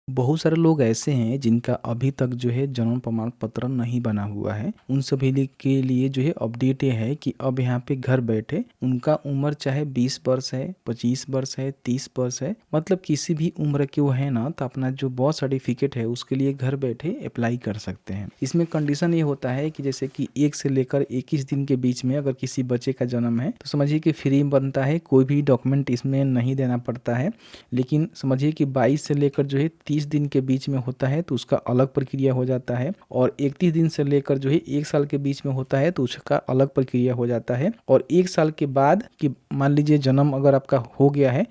बहुत सारे लोग ऐसे हैं जिनका अभी तक जो है जन्म प्रमाण पत्र नहीं बना हुआ है। उन सभी के लिए जो है अपडेट ये है कि अब यहाँ पे घर बैठे उनका उम्र चाहे 20 वर्ष है, 25 वर्ष है, 30 वर्ष है, मतलब किसी भी उम्र के वो है ना, तो अपना जो बर्थ सर्टिफिकेट है उसके लिए घर बैठे अप्लाई कर सकते हैं। इसमें कंडीशन ये होता है कि जैसे कि 1 से लेकर 21 दिन के बीच में अगर किसी बच्चे का जन्म है तो समझिए कि फ्री बनता है, कोई भी डॉक्यूमेंट इसमें नहीं देना पड़ता है। लेकिन समझिए कि 22 से लेकर जो है 30 दिन के बीच में होता है तो उसका अलग प्रक्रिया हो जाता है, और 31 दिन से लेकर जो है 1 साल के बीच में होता है तो उसका अलग प्रक्रिया हो जाता है। और 1 साल के बाद कि मान लीजिए जन्म अगर आपका हो गया है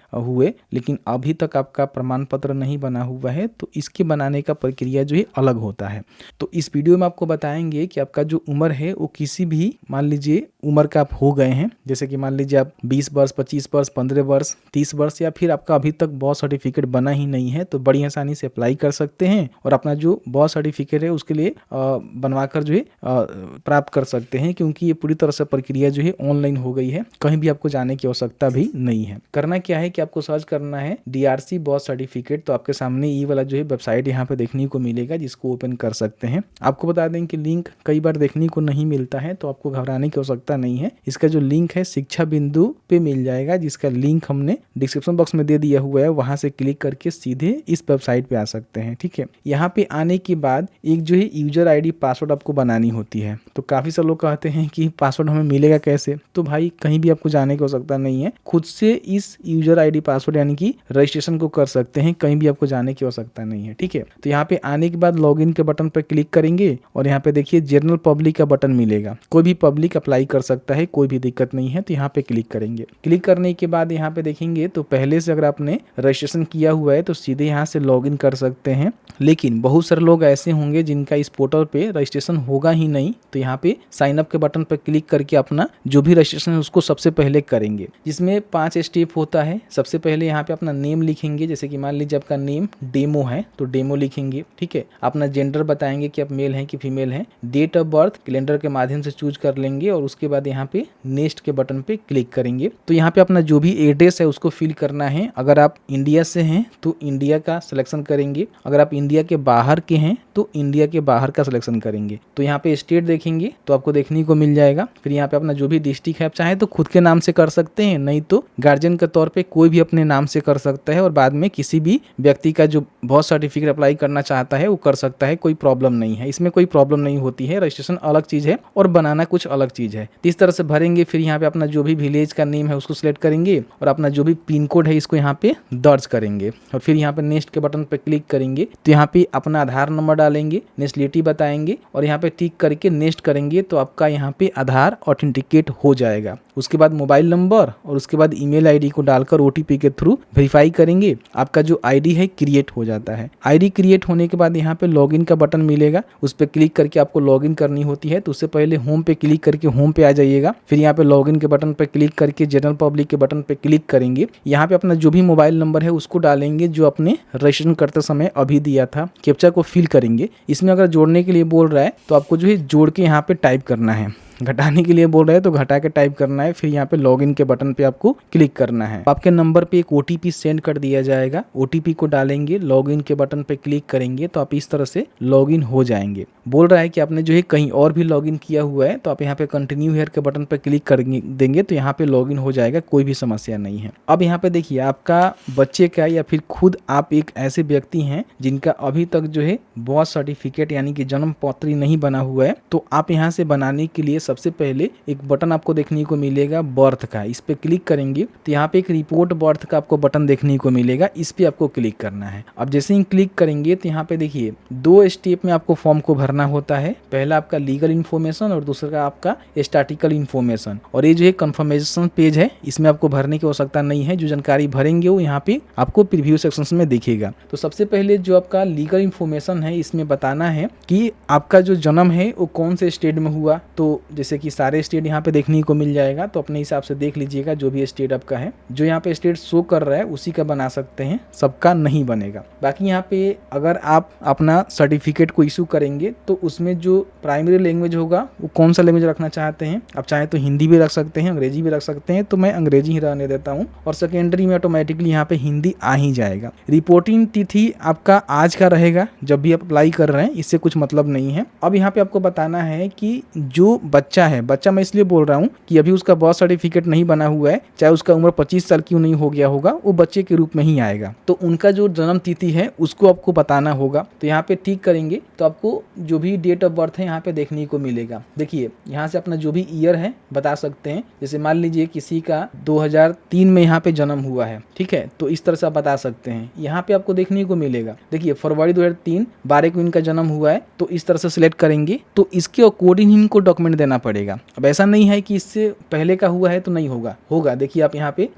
लेकिन अभी तक आपका प्रमाण पत्र नहीं बना हुआ है तो इसके बनाने का प्रक्रिया जो है अलग होता है। तो इस वीडियो में आपको बताएंगे कि आपका जो उम्र है वो किसी भी मान लीजिए उम्र का आप हो गए हैं, जैसे कि मान लीजिए आप 20 वर्ष, 25 वर्ष, 15 वर्ष, 30 वर्ष, या फिर आपका अभी तक बर्थ सर्टिफिकेट बना ही नहीं है तो बड़ी आसानी से अप्लाई कर सकते हैं और अपना जो बर्थ सर्टिफिकेट है उसके लिए बनवाकर जो है प्राप्त कर सकते हैं, क्योंकि ये पूरी तरह से प्रक्रिया जो है ऑनलाइन हो गई है। कहीं भी आपको जाने की आवश्यकता भी नहीं है। करना क्या है कि आपको सर्च करना है DRC बर्थ सर्टिफिकेट, तो आपके सामने ये वाला जो है वेबसाइट यहाँ पे देखने को मिलेगा जिसको ओपन कर सकते हैं। आपको बता दें कि लिंक कई बार देखने को नहीं मिलता है तो आपको घबराने की आवश्यकता नहीं है। इसका जो लिंक है शिक्षा बिंदु पे मिल जाएगा, जिसका लिंक हमने डिस्क्रिप्शन बॉक्स में दे दिया हुआ है। वहां से क्लिक करके सीधे इस वेबसाइट पे आ सकते हैं। ठीक है, यहाँ पे आने के बाद एक जो है यूजर आईडी पासवर्ड आपको बनानी होती है। तो काफी सारे लोग कहते हैं कि पासवर्ड हमें मिलेगा कैसे, तो भाई कहीं भी आपको जाने की आवश्यकता नहीं है, खुद से इस यूजर आईडी पासवर्ड यानी कि रजिस्ट्रेशन को कर सकते हैं, कहीं भी आपको जाने की आवश्यकता नहीं है। ठीक है, तो यहाँ पे आने के बाद लॉगिन के बटन पर क्लिक करेंगे और यहाँ पे देखिए जनरल पब्लिक का बटन मिलेगा। कोई भी पब्लिक अप्लाई कर सकता है, कोई भी दिक्कत नहीं है। तो यहाँ पे क्लिक करेंगे। क्लिक करने के बाद यहाँ पे देखेंगे तो पहले से अगर आपने रजिस्ट्रेशन किया हुआ है तो सीधे यहाँ से लॉगिन कर सकते हैं। लेकिन बहुत सारे लोग ऐसे होंगे जिनका इस पोर्टल पे रजिस्ट्रेशन होगा ही नहीं, तो यहाँ पे साइन अप के बटन पर क्लिक करके अपना जो भी रजिस्ट्रेशन है उसको सबसे पहले करेंगे, जिसमें 5 स्टेप होता है। सबसे पहले यहाँ पे अपना नेम लिखेंगे, जैसे कि मान लीजिए आपका नेम डेमो है तो डेमो लिखेंगे। ठीक है, अपना जेंडर बताएंगे कि आप मेल हैं कि फीमेल हैं। डेट ऑफ बर्थ कैलेंडर के माध्यम से चूज कर लेंगे और उसके बाद यहाँ पे नेक्स्ट के बटन पे क्लिक करेंगे। तो यहाँ पे अपना जो भी एड्रेस है उसको फिल करना है। अगर आप इंडिया से हैं तो इंडिया का सिलेक्शन करेंगे, अगर आप इंडिया के बाहर के हैं तो इंडिया के बाहर का सिलेक्शन करेंगे। तो यहाँ पे स्टेट देखेंगे तो आपको देखने को मिल जाएगा। फिर यहाँ पे अपना जो भी डिस्ट्रिक्ट है, आप चाहे तो खुद के नाम से कर सकते हैं, नहीं तो गार्जियन के तौर पे कोई भी अपने नाम से कर सकता है, और बाद में किसी भी व्यक्ति का जो बर्थ सर्टिफिकेट अप्लाई करना चाहता है वो कर सकता है, कोई प्रॉब्लम नहीं है। इसमें कोई प्रॉब्लम नहीं होती है। रजिस्ट्रेशन अलग चीज़ है और बनाना कुछ अलग चीज़ है। तो इस तरह से भरेंगे। फिर यहाँ पे अपना जो भी विलेज का नेम है उसको सिलेक्ट करेंगे और अपना जो भी पिन कोड है इसको यहाँ पे दर्ज करेंगे और फिर यहाँ पे नेक्स्ट के बटन पे क्लिक करेंगे। तो यहाँ पे अपना आधार नंबर डालेंगे, नेशनलिटी बताएंगे और यहाँ पे टिक करके नेक्स्ट करेंगे तो आपका यहाँ पे आधार ऑथेंटिकेट हो जाएगा। उसके बाद मोबाइल नंबर और उसके बाद ईमेल आईडी को डालकर OTP के थ्रू वेरीफाई करेंगे। आपका जो आईडी है क्रिएट हो जाता है। आईडी क्रिएट होने के बाद यहाँ पे लॉगिन का बटन मिलेगा, उस पर क्लिक करके आपको लॉगिन करनी होती है। तो उससे पहले होम पे क्लिक करके होम पे आ जाइएगा। फिर यहाँ पे लॉगिन के बटन पे क्लिक करके जनरल पब्लिक के बटन पे क्लिक करेंगे। यहाँ पे अपना जो भी मोबाइल नंबर है उसको डालेंगे जो अपने रजिस्ट्रेशन करते समय अभी दिया था। कैप्चा को फिल करेंगे। इसमें अगर जोड़ने के लिए बोल रहा है तो आपको जो है जोड़ के यहाँ पे टाइप करना है, घटाने के लिए बोल रहा है तो घटा के टाइप करना है। फिर यहाँ पे लॉगिन के बटन पे आपको क्लिक करना है। आपके नंबर पे एक OTP सेंड कर दिया जाएगा। OTP को डालेंगे, लॉगिन के बटन पे क्लिक करेंगे तो आप इस तरह से लॉगिन हो जाएंगे। बोल रहा है कि आपने जो है कहीं और भी लॉगिन किया हुआ है तो आप यहाँ पे कंटिन्यू हियर के बटन पे क्लिक कर देंगे तो यहाँ पे लॉगिन हो जाएगा, कोई भी समस्या नहीं है। अब यहाँ पे देखिए आपका बच्चे का या फिर खुद आप एक ऐसे व्यक्ति हैं जिनका अभी तक जो है बर्थ सर्टिफिकेट यानी कि जन्म पत्री नहीं बना हुआ है, तो आप यहाँ से बनाने के लिए सबसे पहले एक बटन आपको देखने को मिलेगा बर्थ का। इस पे क्लिक करेंगे तो यहाँ पे एक रिपोर्ट बर्थ का आपको बटन देखने को मिलेगा, इस पे आपको क्लिक करना है। अब जैसे ही क्लिक करेंगे तो यहाँ पे देखिए 2 स्टेप में आपको फॉर्म को भरना होता है। पहला आपका लीगल इन्फॉर्मेशन और दूसरा आपका स्टैटिकल इन्फॉर्मेशन। और ये जो है कंफर्मेशन पेज है, इसमें आपको भरने की आवश्यकता नहीं है। जो जानकारी भरेंगे वो यहाँ पे आपको प्रीव्यू सेक्शन में दिखेगा। तो सबसे पहले जो आपका लीगल इन्फॉर्मेशन है इसमें बताना है कि आपका जो जन्म है वो कौन से स्टेट में हुआ। तो जैसे कि सारे स्टेट यहाँ पे देखने को मिल जाएगा, तो अपने हिसाब से देख लीजिएगा जो भी स्टेट आपका है। जो यहाँ पे स्टेट शो कर रहा है उसी का बना सकते हैं, सबका नहीं बनेगा। बाकी यहाँ पे अगर आप अपना सर्टिफिकेट को इशू करेंगे तो उसमें जो प्राइमरी लैंग्वेज होगा वो कौन सा लैंग्वेज रखना चाहते हैं, आप चाहे तो हिंदी भी रख सकते हैं, अंग्रेजी भी रख सकते हैं, तो मैं अंग्रेजी ही रहने देता हूँ। और सेकेंडरी में ऑटोमेटिकली यहाँ पे हिंदी आ ही जाएगा। रिपोर्टिंग तिथि आपका आज का रहेगा जब भी आप अप्लाई कर रहे हैं, इससे कुछ मतलब नहीं है। अब यहाँ पे आपको बताना है कि जो बच्चा है, बच्चा मैं इसलिए बोल रहा हूँ कि अभी उसका बर्थ सर्टिफिकेट नहीं बना हुआ है, चाहे उसका उम्र 25 साल क्यों नहीं हो गया होगा, वो बच्चे के रूप में ही आएगा। तो उनका जो जन्म तिथि है उसको आपको बताना होगा। तो यहाँ पे टिक करेंगे तो आपको जो भी डेट ऑफ बर्थ है यहाँ पे देखने को मिलेगा। देखिए यहाँ से अपना जो भी ईयर है बता सकते हैं। जैसे मान लीजिए किसी का 2003 में यहाँ पे जन्म हुआ है, ठीक है, तो इस तरह से आप बता सकते हैं। यहाँ पे आपको देखने को मिलेगा, देखिए फरवरी 2003 12 को इनका जन्म हुआ है, तो इस तरह से सिलेक्ट करेंगे। तो इसके अकॉर्डिंग इनको डॉक्यूमेंट देना पड़ेगा। अब ऐसा नहीं है कि इससे पहले का हुआ है तो नहीं होगा। देखिए आप यहाँ पे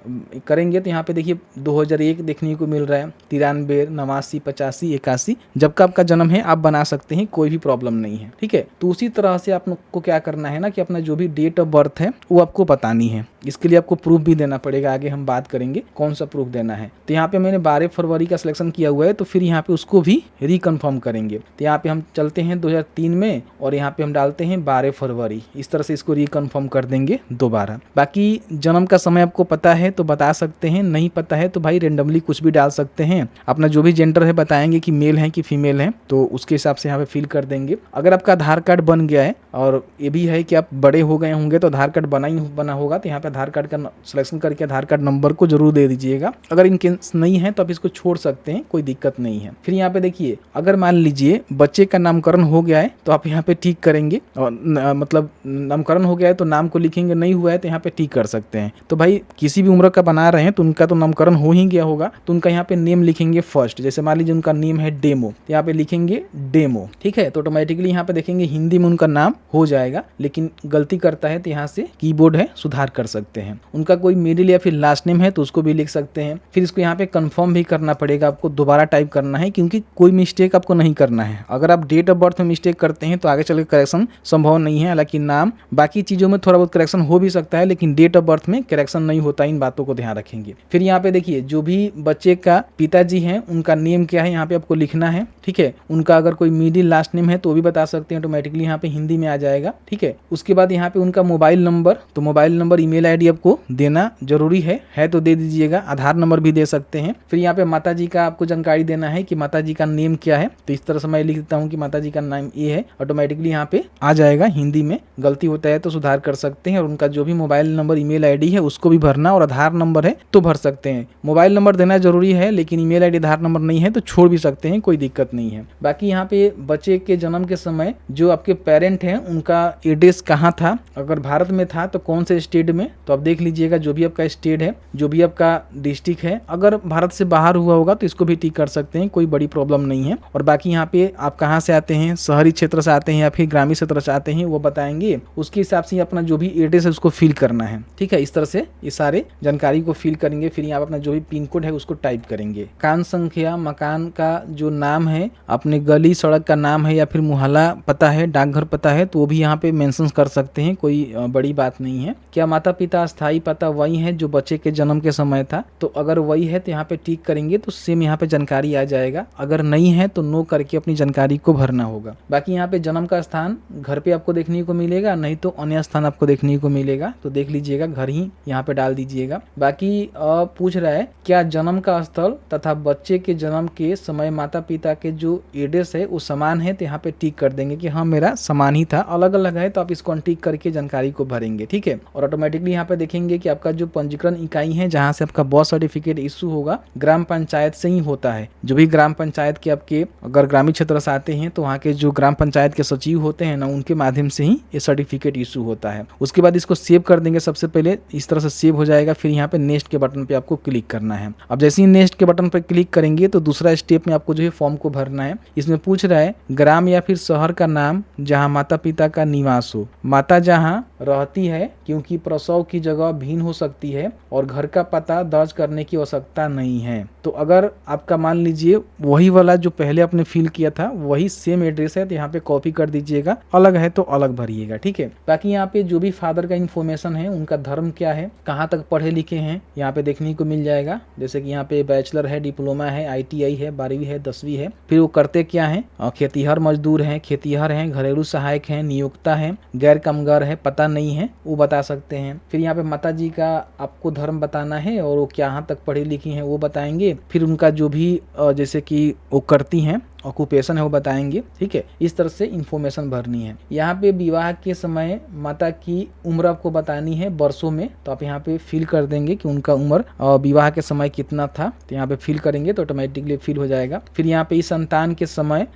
करेंगे तो यहाँ पे देखिए 2001 देखने को मिल रहा है, 93, 89, 85, 81 जब का आपका जन्म है आप बना सकते हैं, कोई भी प्रॉब्लम नहीं है, ठीक है। तो उसी तरह से आपको क्या करना है ना कि अपना जो भी डेट ऑफ बर्थ है वो आपको बतानी है। इसके लिए आपको प्रूफ भी देना पड़ेगा, आगे हम बात करेंगे कौन सा प्रूफ देना है। तो यहाँ पे मैंने 12 फरवरी का सिलेक्शन किया हुआ है, तो फिर यहाँ पे उसको भी रिकन्फर्म करेंगे। तो यहाँ पे हम चलते हैं 2003 में और यहाँ पे हम डालते हैं 12 फरवरी, इस तरह से इसको रिकन्फर्म कर देंगे दोबारा। बाकी जन्म का समय आपको पता है तो बता सकते हैं, नहीं पता है तो भाई रेंडमली कुछ भी डाल सकते हैं। अपना जो भी जेंडर है बताएंगे कि मेल है कि फीमेल है, तो उसके हिसाब से यहाँ पे फिल कर देंगे। अगर आपका आधार कार्ड बन गया है और ये भी है कि आप बड़े हो गए होंगे तो आधार कार्ड बना होगा, तो यहाँ पे आधार कार्ड का सिलेक्शन करके आधार कार्ड नंबर को जरूर दे दीजिएगा। अगर इनकेस नहीं है तो आप इसको छोड़ सकते हैं, कोई दिक्कत नहीं है। फिर यहाँ पे देखिए अगर मान लीजिए बच्चे का नामकरण हो गया है तो आप यहाँ पे ठीक करेंगे, और मतलब नामकरण हो गया है तो नाम को लिखेंगे, नहीं हुआ है तो यहाँ पे ठीक कर सकते हैं। तो भाई किसी भी उम्र का बना रहे हैं तो उनका तो नामकरण हो ही गया होगा, तो उनका यहाँ पे नेम लिखेंगे फर्स्ट। जैसे मान लीजिए उनका नेम है डेमो, तो यहाँ पे लिखेंगे डेमो, ठीक है। तो ऑटोमेटिकली यहाँ पे देखेंगे हिंदी में उनका नाम हो जाएगा, लेकिन गलती करता है तो यहाँ से कीबोर्ड है सुधार कर सकते हैं। उनका कोई मिडिल या फिर लास्ट नेम है तो उसको भी लिख सकते हैं। फिर इसको यहाँ पे कंफर्म भी करना पड़ेगा, आपको दोबारा टाइप करना है, क्योंकि कोई मिस्टेक आपको नहीं करना है। अगर आप डेट ऑफ बर्थ में मिस्टेक करते हैं तो आगे चल के करेक्शन संभव नहीं है। हालांकि नाम बाकी चीजों में थोड़ा बहुत करेक्शन हो भी सकता है, लेकिन डेट ऑफ बर्थ में करेक्शन नहीं होता, इन बातों को ध्यान रखेंगे। फिर यहाँ पे देखिए जो भी बच्चे का पिताजी हैं उनका नेम क्या है यहाँ पे आपको लिखना है, ठीक है। उनका अगर कोई मिडिल लास्ट नेम है तो भी बता सकते हैं, ऑटोमेटिकली यहाँ पे हिंदी में आ जाएगा, ठीक है। उसके बाद यहाँ पे उनका मोबाइल नंबर, तो मोबाइल नंबर ईमेल आईडी आपको देना जरूरी है तो दे दीजिएगा, आधार नंबर भी दे सकते हैं। फिर यहाँ पे माता जी का आपको जानकारी देना है कि माता जी का नेम क्या है, तो इस तरह से मैं लिख देता हूँ कि माता जी का नाम ये है, ऑटोमेटिकली यहाँ पे आ जाएगा हिंदी में। गलती होता है तो सुधार कर सकते हैं। और उनका जो भी मोबाइल नंबर ईमेल आईडी है उसको भी भरना, और आधार नंबर है तो भर सकते हैं। मोबाइल नंबर देना जरूरी है, लेकिन ईमेल आईडी आधार नंबर नहीं है तो छोड़ भी सकते हैं, कोई दिक्कत नहीं है। बाकी यहाँ पे बच्चे के जन्म के समय जो आपके पेरेंट हैं उनका एड्रेस कहाँ था, अगर भारत में था तो कौन से स्टेट में, तो आप देख लीजिएगा जो भी आपका स्टेट है, जो भी आपका डिस्ट्रिक्ट है। अगर भारत से बाहर हुआ होगा तो इसको भी टिक कर सकते हैं, कोई बड़ी प्रॉब्लम नहीं है। और बाकी यहाँ पे आप कहाँ से आते हैं, शहरी क्षेत्र से आते हैं या फिर ग्रामीण क्षेत्र से आते हैं, वो बताएंगे। उसके हिसाब से अपना जो भी एड्रेस है उसको फिल करना है, ठीक है। इस तरह से ये सारे जानकारी को फिल करेंगे। फिर यहाँ अपना जो भी पिन कोड है उसको टाइप करेंगे। मकान संख्या, मकान का जो नाम है, अपने गली सड़क का नाम है या फिर मुहल्ला पता है, डाकघर पता है, तो वो भी यहाँ पे मेंशन कर सकते हैं, कोई बड़ी बात नहीं है। क्या माता पिता स्थायी पता वही है जो बच्चे के जन्म के समय था, तो अगर वही है तो यहाँ पे टिक करेंगे तो सेम यहाँ पे जानकारी आ जाएगा। अगर नहीं है तो नो करके अपनी जानकारी को भरना होगा। बाकी यहाँ पे जन्म का स्थान घर पे आपको देखने को मिलेगा, नहीं तो अन्य स्थान आपको देखने को मिलेगा, तो देख लीजिएगा घर ही यहाँ पे डाल दीजिएगा। बाकी पूछ रहा है क्या जन्म का स्थल तथा बच्चे के जन्म के समय माता पिता के जो एड्रेस है वो समान है, तो यहाँ पे टिक कर देंगे कि हाँ मेरा समान ही था। अलग अलग है तो आप इसको टिक करके जानकारी को भरेंगे, ठीक है। और ऑटोमेटिकली यहाँ पे देखेंगे कि आपका जो पंजीकरण इकाई है जहाँ से आपका बर्थ सर्टिफिकेट इशू होगा, ग्राम पंचायत से ही होता है। जो भी ग्राम पंचायत के आपके अगर ग्रामीण क्षेत्र से आते हैं तो वहाँ के जो ग्राम पंचायत के सचिव होते हैं ना, उनके माध्यम से ही ये सर्टिफिकेट इशू होता है। उसके बाद इसको सेव कर देंगे। सबसे पहले इस तरह से सेव हो जाएगा। फिर यहाँ पे नेक्स्ट के बटन पे आपको क्लिक करना है। अब जैसे ही नेक्स्ट के बटन पे क्लिक करेंगे तो दूसरा स्टेप में आपको जो है फॉर्म को भरना है। इसमें पूछ रहा है ग्राम या फिर शहर का नाम जहाँ माता पिता का निवास हो, माता जहाँ रहती है, क्योंकि प्रसव की जगह भिन्न हो सकती है, और घर का पता दर्ज करने की आवश्यकता नहीं है। तो अगर आपका मान लीजिए वही वाला जो पहले आपने फिल किया था वही सेम एड्रेस है तो यहाँ पे कॉपी कर दीजिएगा, अलग है तो अलग भरिएगा, ठीक है। बाकी यहाँ पे जो भी फादर का इन्फॉर्मेशन है, उनका धर्म क्या है, कहाँ तक पढ़े लिखे हैं, यहाँ पे देखने को मिल जाएगा। जैसे कि यहाँ पे बैचलर है, डिप्लोमा है, ITI है, 12वीं है, 10वीं है। फिर वो करते क्या है, खेतीहर मजदूर हैं, खेतीहर हैं, घरेलू सहायक हैं, नियोक्ता है, गैर कामगार है, पता नहीं है, वो बता सकते हैं। फिर यहाँ पे माता जी का आपको धर्म बताना है और वो कहाँ तक पढ़ी लिखी हैं वो बताएंगे। फिर उनका जो भी जैसे कि वो करती हैं ऑक्यूपेशन है वो बताएंगे, ठीक है। इस तरह से इंफॉर्मेशन भरनी है। यहाँ पे विवाह के समय माता की उम्र आपको बतानी है वर्षों में, तो आप यहाँ पे फिल कर देंगे कि उनका उम्र विवाह के समय कितना था, तो यहाँ पे फिल करेंगे तो ऑटोमेटिकली फिल हो जाएगा। फिर यहाँ पे इस संतान के समय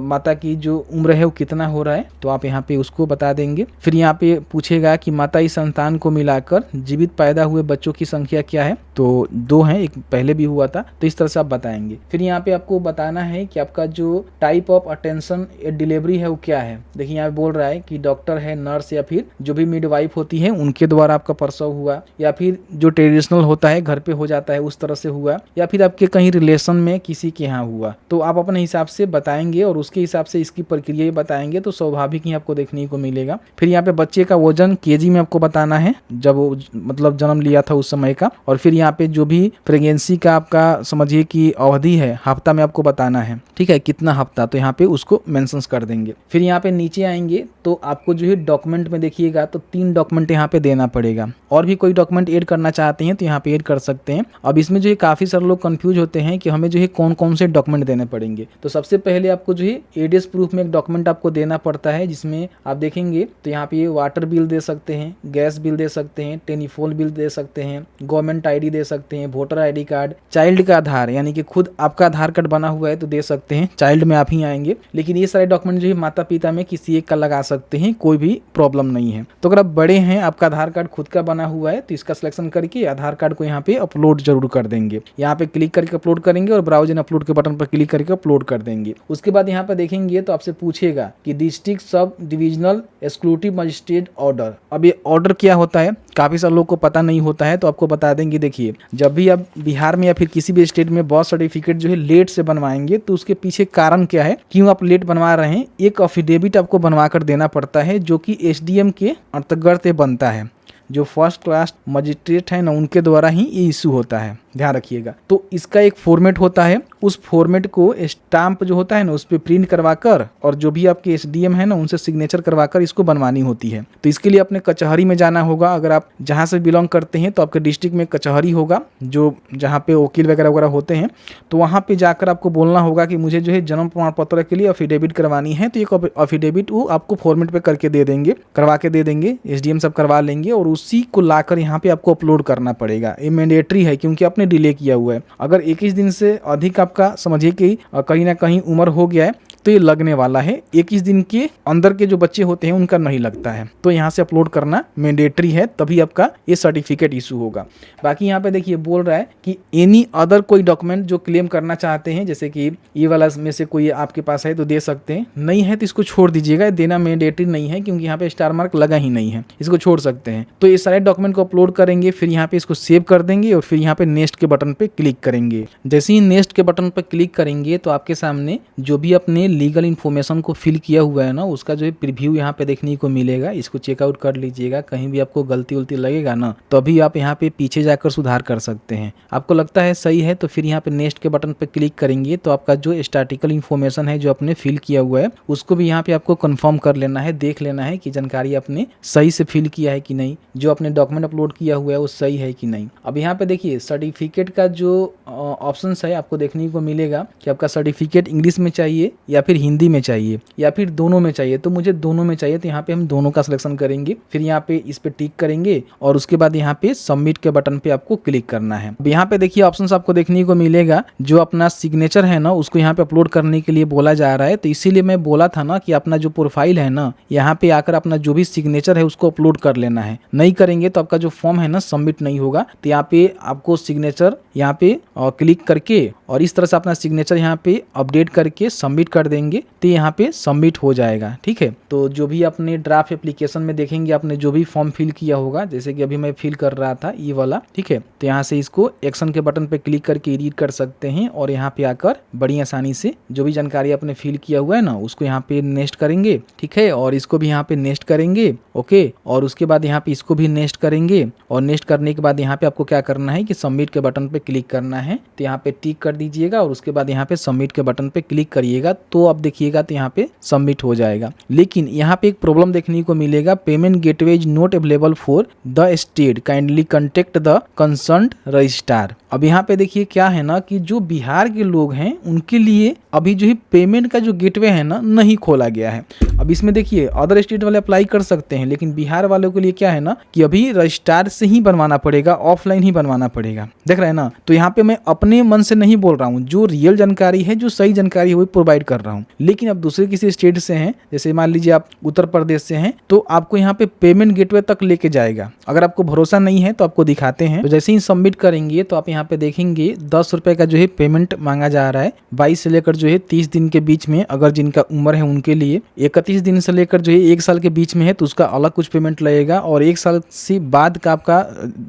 माता की जो उम्र है वो कितना हो रहा है, तो आप यहाँ पे उसको बता देंगे। फिर यहाँ पे पूछेगा कि माता इस संतान को मिलाकर जीवित पैदा हुए बच्चों की संख्या क्या है, तो 2 हैं, एक पहले भी हुआ था, तो इस तरह से आप बताएंगे। फिर यहाँ पे आपको बताना है कि आपका जो टाइप ऑफ अटेंशन डिलीवरी है वो क्या है। देखिए यहाँ पे बोल रहा है कि डॉक्टर है, नर्स या फिर जो भी मिडवाइफ होती है उनके द्वारा आपका प्रसव हुआ, या फिर जो ट्रेडिशनल होता है घर पे हो जाता है उस तरह से हुआ, या फिर आपके कहीं रिलेशन में किसी के यहाँ हुआ, तो आप अपने हिसाब से बताएंगे और उसके हिसाब से इसकी प्रक्रिया बताएंगे तो स्वाभाविक ही आपको देखने को मिलेगा। फिर यहाँ पे बच्चे का वजन केजी में आपको बताना है, जब वो मतलब जन्म लिया था उस समय का। और फिर यहाँ पे जो भी प्रेगनेंसी का आपका समझिए कि अवधि है हफ्ता में आपको बताना है, ठीक है, कितना हफ्ता, तो यहाँ पे उसको मेंशन कर देंगे। फिर यहाँ पे नीचे आएंगे तो आपको जो है डॉक्यूमेंट में देखिएगा तो 3 डॉक्यूमेंट यहाँ पे देना पड़ेगा। और भी कोई डॉक्यूमेंट ऐड करना चाहते हैं तो यहाँ पे ऐड कर सकते हैं। अब इसमें जो है काफी सारे लोग कंफ्यूज होते हैं कि हमें जो है कौन कौन से डॉक्यूमेंट देने पड़ेंगे। तो सबसे पहले आपको जो है एड्रेस प्रूफ में एक डॉक्यूमेंट आपको देना पड़ता है, जिसमें आप देखेंगे तो यहाँ पे वाटर बिल दे सकते हैं, गैस बिल दे सकते हैं, टेलीफोन बिल दे सकते हैं, गवर्नमेंट ID दे सकते हैं, वोटर ID कार्ड, चाइल्ड का आधार यानी कि खुद आपका आधार कार्ड बना हुआ है तो दे सकते हैं, चाइल्ड में आप ही आएंगे। लेकिन ये सारे डॉक्यूमेंट जो है माता पिता में किसी एक का लगा सकते हैं, कोई भी प्रॉब्लम नहीं है। तो अगर आप बड़े हैं, आपका आधार कार्ड खुद का बना हुआ है तो इसका सिलेक्शन करके आधार कार्ड को यहाँ पे अपलोड जरूर कर देंगे। यहाँ पे क्लिक करके अपलोड करेंगे और ब्राउज एंड अपलोड के बटन पर क्लिक करके अपलोड कर देंगे। उसके बाद यहाँ पे देखेंगे तो आपसे पूछेगा कि district sub divisional exclusive magistrate order. अब ये ऑर्डर क्या होता है काफी सारे लोग को पता नहीं होता है, तो आपको बता देंगे। देखिए जब भी आप बिहार में या फिर किसी भी स्टेट में बर्थ सर्टिफिकेट जो है लेट से बनवाएंगे तो उसके पीछे कारण क्या है, क्यों आप लेट बनवा रहे हैं, एक अफिडेविट आपको बनवा कर देना पड़ता है जो कि SDM के अंतर्गत बनता है। जो फर्स्ट क्लास मजिस्ट्रेट है ना उनके द्वारा ही ये इशू होता है, ध्यान रखिएगा। तो इसका एक फॉर्मेट होता है, उस फॉर्मेट को स्टाम्प जो होता है ना उस पर प्रिंट करवाकर और जो भी आपके SDM है ना उनसे सिग्नेचर करवाकर इसको बनवानी होती है। तो इसके लिए अपने कचहरी में जाना होगा। अगर आप जहाँ से बिलोंग करते हैं तो आपके डिस्ट्रिक्ट में कचहरी होगा, जो जहाँ पे वकील वगैरह वगैरह होते हैं, तो वहाँ पे जाकर आपको बोलना होगा कि मुझे जो है जन्म प्रमाण पत्र के लिए अफिडेविट करवानी है। तो एक अफिडेविट वो आपको फॉर्मेट पे करके दे देंगे, करवा के दे देंगे, SDM सब करवा लेंगे और उसी को लाकर यहाँ पे आपको अपलोड करना पड़ेगा। ये मैंडेटरी है क्योंकि आपने डिले किया हुआ है। अगर 21 दिन से अधिक आपका समझिए कि कहीं ना कहीं उम्र हो गया है तो ये लगने वाला है। 21 दिन के अंदर के जो बच्चे होते हैं उनका नहीं लगता है, तो यहाँ से अपलोड करना मैंडेटरी है, तभी आपका ये सर्टिफिकेट इशू होगा। बाकी यहाँ पे देखिए बोल रहा है कि एनी अदर कोई डॉक्यूमेंट जो क्लेम करना चाहते हैं, जैसे कि ये वाला में से कोई आपके पास है तो दे सकते हैं, नहीं है तो इसको छोड़ दीजिएगा, देना मैंडेटरी नहीं है क्योंकि यहाँ पे स्टार मार्क लगा ही नहीं है, इसको छोड़ सकते हैं। तो ये सारे डॉक्यूमेंट को अपलोड करेंगे, फिर यहाँ पे इसको सेव कर देंगे और फिर यहाँ पे नेक्स्ट के बटन पे क्लिक करेंगे। जैसे ही नेक्स्ट के बटन पर क्लिक करेंगे तो आपके सामने जो भी अपने लीगल इन्फॉर्मेशन को फिल किया हुआ है ना उसका जो है प्रीव्यू यहाँ पे देखने को मिलेगा। इसको चेकआउट कर लीजिएगा, कहीं भी आपको गलती उलती लगेगा ना तो अभी आप यहाँ पे पीछे जाकर सुधार कर सकते हैं। आपको लगता है सही है तो फिर यहाँ पे नेक्स्ट के बटन पे क्लिक करेंगे तो आपका जो स्टैटिकल इन्फॉर्मेशन है जो आपने फिल किया हुआ है उसको भी यहाँ पे आपको कंफर्म कर लेना है, देख लेना है कि जानकारी आपने सही से फिल किया है कि नहीं, जो आपने डॉक्यूमेंट अपलोड किया हुआ है वो सही है कि नहीं। अब यहाँ पे देखिए सर्टिफिकेट का जो ऑप्शन है आपको देखने को मिलेगा कि आपका सर्टिफिकेट इंग्लिश में चाहिए या फिर हिंदी में चाहिए या फिर दोनों में चाहिए। तो मुझे दोनों में चाहिए, तो यहाँ पे हम दोनों का सिलेक्शन करेंगे, फिर यहाँ पे इस पे टिक करेंगे और उसके बाद यहाँ पे सबमिट के बटन पे आपको क्लिक करना है। अब यहाँ पे देखिए ऑप्शंस आपको देखने को मिलेगा, जो अपना सिग्नेचर है ना उसको यहाँ पे अपलोड करने के लिए बोला जा रहा है। तो इसीलिए मैं बोला था ना कि अपना जो प्रोफाइल है ना यहाँ पे आकर अपना जो भी सिग्नेचर है उसको अपलोड कर लेना है, नहीं करेंगे तो आपका जो फॉर्म है ना सबमिट नहीं होगा। तो यहाँ पे आपको सिग्नेचर यहाँ पे क्लिक करके और इस तरह से अपना सिग्नेचर यहाँ पे अपडेट करके सबमिट कर देंगे तो यहाँ पे सबमिट हो जाएगा। ठीक है, तो जो भी अपने ड्राफ्ट एप्लीकेशन में देखेंगे आपने जो भी फॉर्म फिल किया होगा, जैसे कि अभी मैं फिल कर रहा था ये वाला, ठीक है, तो यहाँ से इसको एक्शन के बटन पे क्लिक करके एडिट कर सकते हैं और यहाँ पे आकर बड़ी आसानी से जो भी जानकारी आपने फिल किया हुआ है ना उसको यहाँ पे नेक्स्ट करेंगे। ठीक है, और इसको भी यहाँ पे नेक्स्ट करेंगे। ओके, और उसके बाद यहाँ पे इसको भी नेक्स्ट करेंगे और नेक्स्ट करने के बाद यहाँ पे आपको क्या करना है कि सबमिट के बटन पे क्लिक करना है, तो यहाँ पे टिक कर दीजिएगा और उसके बाद यहाँ पे सबमिट के बटन पे क्लिक करिएगा तो अब देखिएगा तो यहाँ पे सबमिट हो जाएगा। लेकिन यहाँ पे एक प्रॉब्लम देखने को मिलेगा, payment gateway is not available for the state, kindly contact the concern registrar. अब यहाँ पे देखिए क्या है ना कि जो बिहार के लोग हैं उनके लिए अभी जो है पेमेंट का जो गेटवे है ना नहीं खोला गया है। अब इसमें देखिए अदर स्टेट वाले अप्लाई कर सकते हैं लेकिन बिहार वालों के लिए क्या है ना कि अभी रजिस्ट्रार से ही बनवाना पड़ेगा, ऑफलाइन ही बनवाना पड़ेगा। देख रहे हैं ना, तो यहाँ पे मैं अपने मन से नहीं बोल रहा हूँ, जो रियल जानकारी है, जो सही जानकारी है वो प्रोवाइड कर रहा हूँ। लेकिन अब दूसरे किसी स्टेट से हैं, जैसे मान लीजिए आप उत्तर प्रदेश से हैं, तो आपको यहाँ पे पेमेंट गेटवे तक लेके जाएगा। अगर आपको भरोसा नहीं है तो आपको दिखाते हैं। तो जैसे ही सबमिट करेंगे तो आप यहाँ पे देखेंगे 10 रुपए का जो है पेमेंट मांगा जा रहा है। 22 से लेकर जो है 30 दिन के बीच में अगर जिनका उम्र है उनके लिए, 31 दिन से लेकर जो है 1 साल के बीच में है तो उसका अलग कुछ पेमेंट लगेगा, और 1 साल से बाद का आपका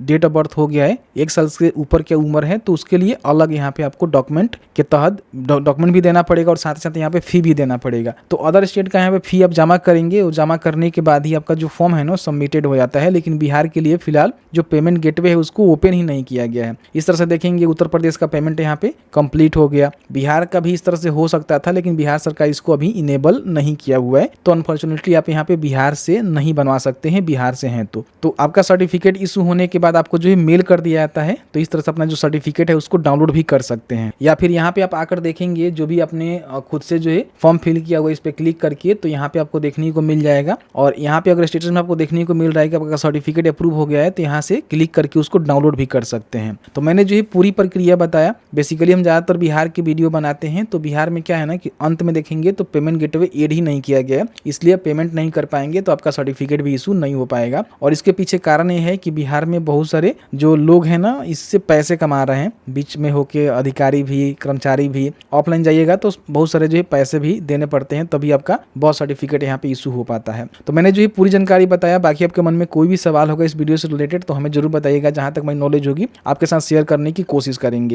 डेट ऑफ बर्थ हो गया है, 1 साल से ऊपर की उम्र है तो उसके लिए अलग यहाँ पे आपको डॉक्यूमेंट के तहत डॉक्यूमेंट भी देना पड़ेगा और साथ ही साथ यहाँ पे फी भी देना पड़ेगा। तो अदर स्टेट का यहाँ पे फी आप जमा करेंगे और जमा करने के बाद ही आपका जो फॉर्म है ना सबमिटेड हो जाता है। लेकिन बिहार के लिए फिलहाल जो पेमेंट गेटवे है उसको ओपन ही नहीं किया गया है। इस तरह से देखेंगे उत्तर प्रदेश का पेमेंट यहाँ पे कंप्लीट हो गया, बिहार का भी इस तरह से हो सकता था लेकिन बिहार सरकार इसको अभी इनेबल नहीं किया हुआ है, तो अनफॉर्चुनेटली आप यहाँ पे बिहार से नहीं बनवा सकते हैं, बिहार से हैं तो आपका सर्टिफिकेट इशू होने के बाद आपको जो है मेल कर दिया जाता है। तो इस तरह से अपना जो सर्टिफिकेट है उसको डाउनलोड भी कर सकते हैं, या फिर यहाँ पे आप आकर देखेंगे जो भी आपने खुद से जो है फॉर्म फिल किया हुआ इस पे क्लिक करके तो यहाँ पे आपको देखने को मिल जाएगा। और यहाँ पे अगर स्टेटस में आपको देखने को मिल रहा है कि आपका सर्टिफिकेट अप्रूव हो गया है तो यहाँ से क्लिक करके उसको डाउनलोड भी कर सकते हैं। तो मैंने जो है पूरी प्रक्रिया बताया। बेसिकली हम ज्यादातर बिहार की वीडियो बनाते हैं, तो बिहार में क्या है ना कि अंत में देखेंगे तो पेमेंट गेटवे ऐड ही नहीं किया गया है, इसलिए पेमेंट नहीं कर पाएंगे तो आपका सर्टिफिकेट भी इशू नहीं हो पाएगा। और इसके पीछे कारण ये है कि बिहार में बहुत सारे जो लोग हैं ना इससे पैसे कमा रहे हैं, बीच में होके अधिकारी भी कर्मचारी भी। ऑफलाइन जाइएगा तो बहुत सारे जो है पैसे भी देने पड़ते हैं तभी आपका बर्थ सर्टिफिकेट यहाँ पे इशू हो पाता है। तो मैंने जो है पूरी जानकारी बताया। बाकी आपके मन में कोई भी सवाल होगा इस वीडियो से रिलेटेड तो हमें जरूर बताइएगा, जहां तक मेरी नॉलेज होगी आपके साथ शेयर करने की कोशिश करेंगे।